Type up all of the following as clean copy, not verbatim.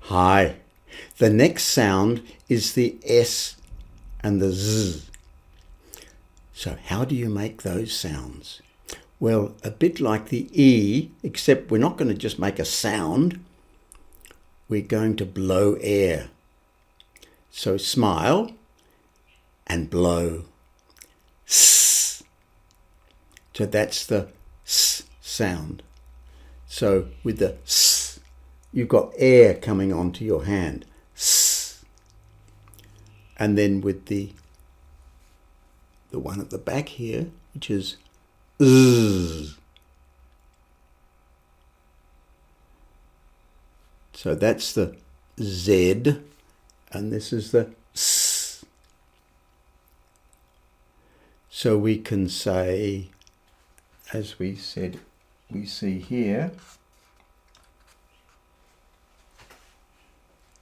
Hi. The next sound is the S and the Z. So how do you make those sounds? Well, a bit like the E, except we're not going to just make a sound. We're going to blow air. So smile and blow. S. So that's the S sound. So with the S, you've got air coming onto your hand. S. And then with the one at the back here, which is Z. So that's the Z, and this is the S. So we can say, as we said, we see here,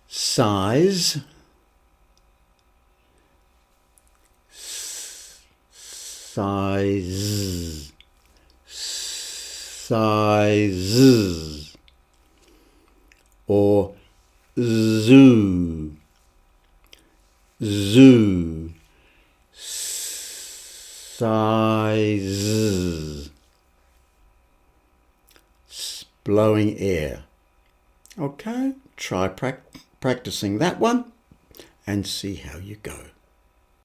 size, size, sizes, or zoo, zoo, sizes, blowing air. Okay, try practicing that one and see how you go.